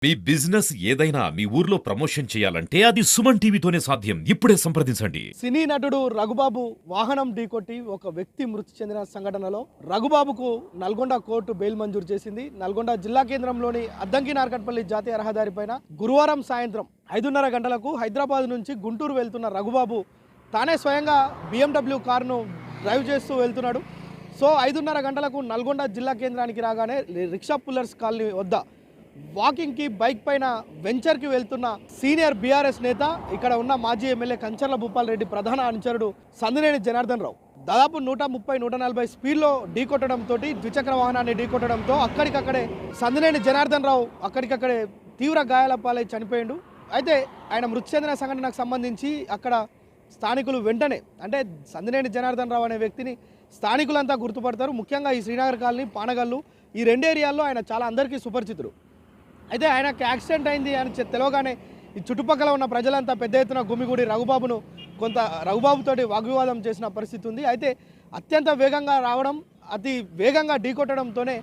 మీ business ఏదైనా మీ ఊర్లో promotion చేయాలంటే అది సుమన్ టీవీతోనే సాధ్యం. ఇప్పుడే సంప్రదించండి. సినీ నటుడు రఘుబాబు వాహనం ఢీకొట్టి ఒక వ్యక్తి మృతి చెందిన సంఘటనలో రఘుబాబుకు నల్గొండ కోర్టు బెయిల్ మంజూరు చేసింది. నల్గొండ జిల్లా కేంద్రంలోని అద్దంకి నార్కట్పల్లి జాతీయ రహదారిపైన గురువారం సాయంత్రం 5:30 గంటలకు హైదరాబాద్ నుంచి గుంటూరు వెళ్తున్న రఘుబాబు తానే స్వయంగా BMW కారును డ్రైవ్ చేస్తూ వెళ్తున్నాడు. సో 5:30 గంటలకు నల్గొండ జిల్లా కేంద్రానికి రాగానే రిక్షా పుల్లర్స్ కాలనీ వద్ద వాకింగ్కి బైక్ పైన వెంచర్కి వెళ్తున్న సీనియర్ బీఆర్ఎస్ నేత, ఇక్కడ ఉన్న మాజీ ఎమ్మెల్యే కంచర్ల భూపాల్ రెడ్డి ప్రధాన అనుచరుడు సందినేని జనార్దన్ రావు దాదాపు 130-140 స్పీడ్లో ఢీకొట్టడంతో, ద్విచక్ర వాహనాన్ని ఢీకొట్టడంతో అక్కడికక్కడే సందినేని జనార్దన్ రావు అక్కడికక్కడే తీవ్ర గాయాల పాలై చనిపోయిండు. అయితే ఆయన మృతి చెందిన సంఘటనకు సంబంధించి అక్కడ స్థానికులు వెంటనే, అంటే సందినేని జనార్దన్ రావు అనే వ్యక్తిని స్థానికులంతా గుర్తుపడతారు. ముఖ్యంగా ఈ శ్రీనగర్ కాలనీ, పానగల్లు ఈ రెండు ఏరియాల్లో ఆయన చాలా అందరికీ సుపరిచితుడు. అయితే ఆయనకు యాక్సిడెంట్ అయింది అని తెలవగానే ఈ చుట్టుపక్కల ఉన్న ప్రజలంతా పెద్ద ఎత్తున గుమిగూడి రఘుబాబుతోటి వాగ్వివాదం చేసిన పరిస్థితి ఉంది. అయితే అత్యంత వేగంగా రావడం, అతి వేగంగా ఢీకొట్టడంతోనే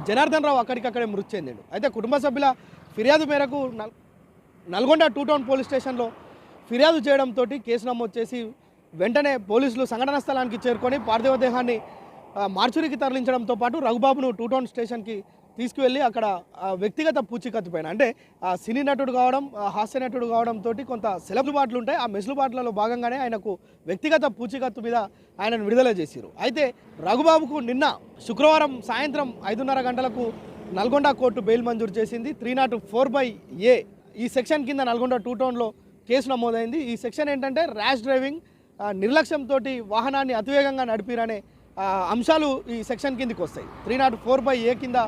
జనార్దన్ రావు అక్కడికక్కడే మృతి చెందాడు. అయితే కుటుంబ సభ్యుల ఫిర్యాదు మేరకు నల్గొండ 2 టౌన్ పోలీస్ స్టేషన్లో ఫిర్యాదు చేయడంతో కేసు నమోదు చేసి వెంటనే పోలీసులు సంఘటన స్థలానికి చేరుకొని పార్థివ దేహాన్ని మార్చురికి తరలించడంతో పాటు రఘుబాబును 2 టౌన్ స్టేషన్కి తీసుకువెళ్ళి అక్కడ వ్యక్తిగత పూచీకత్తు పైన, అంటే సినీ నటుడు కావడం, హాస్య నటుడు కావడంతో కొంత సెలబ్రుబాట్లు ఉంటాయి. ఆ మెసులుబాట్లలో భాగంగానే ఆయనకు వ్యక్తిగత పూచీకత్తు మీద ఆయనను విడుదల చేశారు. అయితే రఘుబాబుకు నిన్న శుక్రవారం సాయంత్రం 5:30 గంటలకు నల్గొండ కోర్టు బెయిల్ మంజూరు చేసింది. 304/A ఈ సెక్షన్ కింద నల్గొండ 2 టౌన్లో కేసు నమోదైంది. ఈ సెక్షన్ ఏంటంటే ర్యాష్ డ్రైవింగ్, నిర్లక్ష్యంతో వాహనాన్ని అతివేగంగా నడిపిరనే అంశాలు ఈ సెక్షన్ కిందకి వస్తాయి. 304/A కింద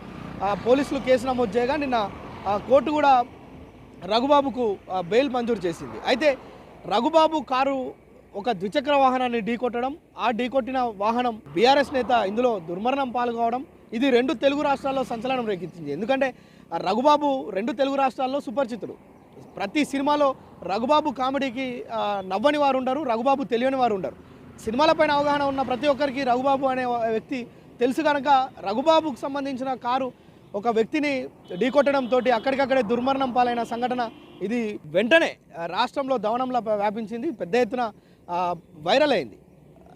పోలీసులు కేసు నమోదు చేయగా నిన్న కోర్టు కూడా రఘుబాబుకు బెయిల్ మంజూరు చేసింది. అయితే రఘుబాబు కారు ఒక ద్విచక్ర వాహనాన్ని ఢీకొట్టడం, ఆ ఢీకొట్టిన వాహనం బీఆర్ఎస్ నేత ఇందులో దుర్మరణం పాల్గొవడం, ఇది 2 తెలుగు రాష్ట్రాల్లో సంచలనం రేకెత్తింది. ఎందుకంటే రఘుబాబు 2 తెలుగు రాష్ట్రాల్లో సుపరిచితుడు. ప్రతి సినిమాలో రఘుబాబు కామెడీకి నవ్వని వారు ఉండరు, రఘుబాబు తెలియని వారు ఉండరు. సినిమాలపైన అవగాహన ఉన్న ప్రతి ఒక్కరికి రఘుబాబు అనే వ్యక్తి తెలుసు కనుక రఘుబాబుకు సంబంధించిన కారు ఒక వ్యక్తిని ఢీకొట్టడంతో అక్కడికక్కడే దుర్మరణం పాలైన సంఘటన ఇది వెంటనే రాష్ట్రంలో దవనంలా వ్యాపించింది, పెద్ద ఎత్తున వైరల్ అయింది.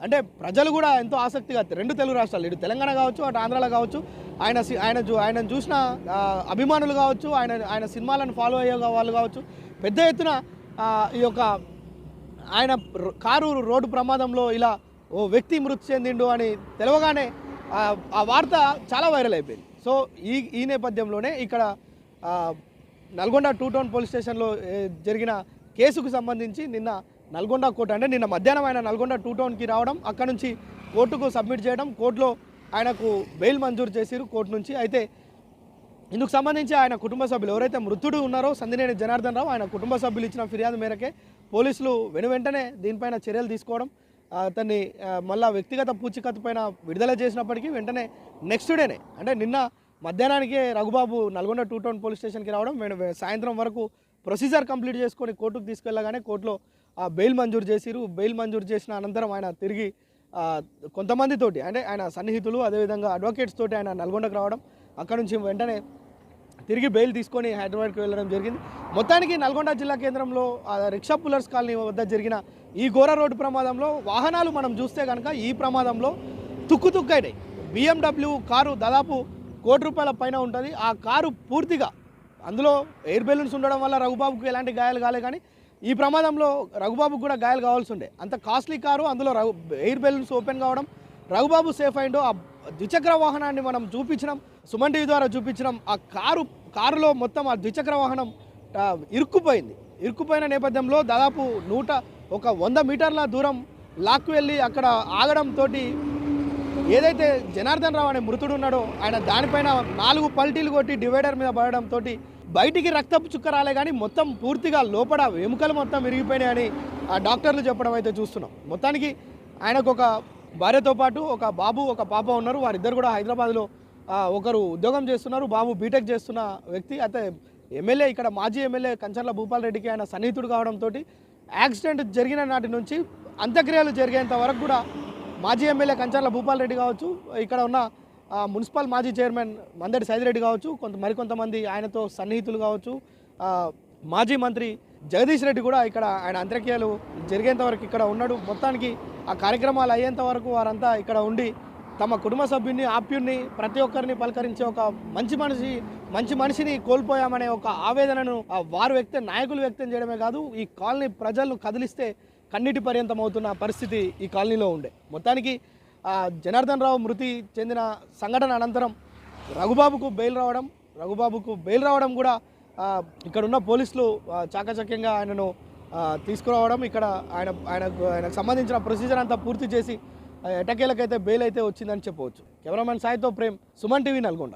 అంటే ప్రజలు కూడా ఎంతో ఆసక్తిగా 2 తెలుగు రాష్ట్రాలు, ఇటు తెలంగాణ కావచ్చు, అటు ఆంధ్రాలో కావచ్చు, ఆయన చూసిన అభిమానులు కావచ్చు, ఆయన సినిమాలను ఫాలో అయ్యే వాళ్ళు కావచ్చు, పెద్ద ఎత్తున ఈ యొక్క ఆయన కారు రోడ్డు ప్రమాదంలో ఇలా ఓ వ్యక్తి మృతి చెందిండు అని తెలవగానే ఆ వార్త చాలా వైరల్ అయిపోయింది. సో ఈ నేపథ్యంలోనే ఇక్కడ నల్గొండ 2 టౌన్ పోలీస్ స్టేషన్లో జరిగిన కేసుకు సంబంధించి నిన్న నల్గొండ కోర్టు, అంటే నిన్న మధ్యాహ్నం ఆయన నల్గొండ 2 టౌన్కి రావడం, అక్కడ నుంచి కోర్టుకు సబ్మిట్ చేయడం, కోర్టులో ఆయనకు బెయిల్ మంజూరు చేశారు కోర్టు నుంచి. అయితే ఇందుకు సంబంధించి ఆయన కుటుంబ సభ్యులు ఎవరైతే మృతుడు ఉన్నారో సందినేని జనార్దన్ రావు, ఆయన కుటుంబ సభ్యులు ఇచ్చిన ఫిర్యాదు మేరకే పోలీసులు వెంటనే దీనిపైన చర్యలు తీసుకోవడం, అతన్ని మళ్ళా వ్యక్తిగత పూచీకత్తు పైన విడుదల చేసినప్పటికీ వెంటనే నెక్స్ట్ డేనే, అంటే నిన్న మధ్యాహ్నానికే రఘుబాబు నల్గొండ 2 టౌన్ పోలీస్ స్టేషన్కి రావడం, సాయంత్రం వరకు ప్రొసీజర్ కంప్లీట్ చేసుకొని కోర్టుకు తీసుకెళ్ళగానే కోర్టులో బెయిల్ మంజూరు చేసిరు. బెయిల్ మంజూరు చేసిన అనంతరం ఆయన తిరిగి కొంతమందితోటి, అంటే ఆయన సన్నిహితులు, అదేవిధంగా అడ్వకేట్స్ తోటి ఆయన నల్గొండకు రావడం, అక్కడ నుంచి వెంటనే తిరిగి బెయిల్ తీసుకొని హైదరాబాద్కి వెళ్ళడం జరిగింది. మొత్తానికి నల్గొండ జిల్లా కేంద్రంలో రిక్షా పుల్లర్స్ కాలనీ వద్ద జరిగిన ఈ ఘోర రోడ్డు ప్రమాదంలో వాహనాలు మనం చూస్తే కనుక ఈ ప్రమాదంలో తుక్కుతుక్కైనాయి. BMW కారు దాదాపు ₹1,00,00,000 పైన ఉంటుంది. ఆ కారు పూర్తిగా, అందులో ఎయిర్ బెలూన్స్ ఉండడం వల్ల రఘుబాబుకు ఎలాంటి గాయాలు కాలే, కానీ ఈ ప్రమాదంలో రఘుబాబుకు కూడా గాయాలు కావాల్సి ఉండే. అంత కాస్ట్లీ కారు, అందులో ఎయిర్ బెలూన్స్ ఓపెన్ కావడం, రఘుబాబు సేఫ్ అయిండో. ఆ ద్విచక్ర వాహనాన్ని మనం చూపించినాం, సుమన్ టీవీ ద్వారా చూపించినాం. ఆ కారులో మొత్తం ఆ ద్విచక్ర వాహనం ఇరుక్కుపోయిన నేపథ్యంలో దాదాపు 100 మీటర్ల దూరం లాక్కు వెళ్ళి అక్కడ ఆగడంతో ఏదైతే జనార్దన్ రావు అనే మృతుడు ఉన్నాడో ఆయన దానిపైన 4 పల్టీలు కొట్టి డివైడర్ మీద పడడంతో బయటికి రక్తపు చుక్క రాలే, కానీ మొత్తం పూర్తిగా లోపల ఎముకలు మొత్తం విరిగిపోయినాయని డాక్టర్లు చెప్పడం అయితే చూస్తున్నాం. మొత్తానికి ఆయనకు ఒక భార్యతో పాటు ఒక బాబు, ఒక పాప ఉన్నారు. వారిద్దరు కూడా హైదరాబాద్లో ఒకరు ఉద్యోగం చేస్తున్నారు, బాబు బీటెక్ చేస్తున్న వ్యక్తి. అయితే ఎమ్మెల్యే, ఇక్కడ మాజీ ఎమ్మెల్యే కంచర్ల భూపాల్ రెడ్డికి ఆయన సన్నిహితుడు కావడంతో యాక్సిడెంట్ జరిగిన నాటి నుంచి అంత్యక్రియలు జరిగేంత వరకు కూడా మాజీ ఎమ్మెల్యే కంచర్ల భూపాల్ రెడ్డి కావచ్చు, ఇక్కడ ఉన్న మున్సిపల్ మాజీ చైర్మన్ మందడి సైదిరెడ్డి కావచ్చు, మరికొంతమంది ఆయనతో సన్నిహితులు కావచ్చు, ఆ, మాజీ మంత్రి జగదీష్ రెడ్డి కూడా ఇక్కడ ఆయన అంత్యక్రియలు జరిగేంత వరకు ఇక్కడ ఉన్నాడు. మొత్తానికి ఆ కార్యక్రమాలు అయ్యేంత వరకు వారంతా ఇక్కడ ఉండి తమ కుటుంబ సభ్యుని, ఆప్యుణ్ణి, ప్రతి ఒక్కరిని పలకరించే ఒక మంచి మనిషిని కోల్పోయామనే ఒక ఆవేదనను వారు నాయకులు వ్యక్తం చేయడమే కాదు, ఈ కాలనీ ప్రజలను కదిలిస్తే కన్నీటి పర్యంతం అవుతున్న పరిస్థితి ఈ కాలనీలో ఉండే. మొత్తానికి జనార్దన్ రావు మృతి చెందిన సంఘటన అనంతరం రఘుబాబుకు బెయిల్ రావడం కూడా ఇక్కడున్న పోలీసులు చాకచక్యంగా ఆయనను తీసుకురావడం, ఇక్కడ ఆయనకు సంబంధించిన ప్రొసీజర్ అంతా పూర్తి చేసి ఎటకేలకైతే బెయిల్ అయితే వచ్చిందని చెప్పవచ్చు. కెమెరామెన్ సాయితో ప్రేమ్, సుమన్ టీవీ, నల్గొండ.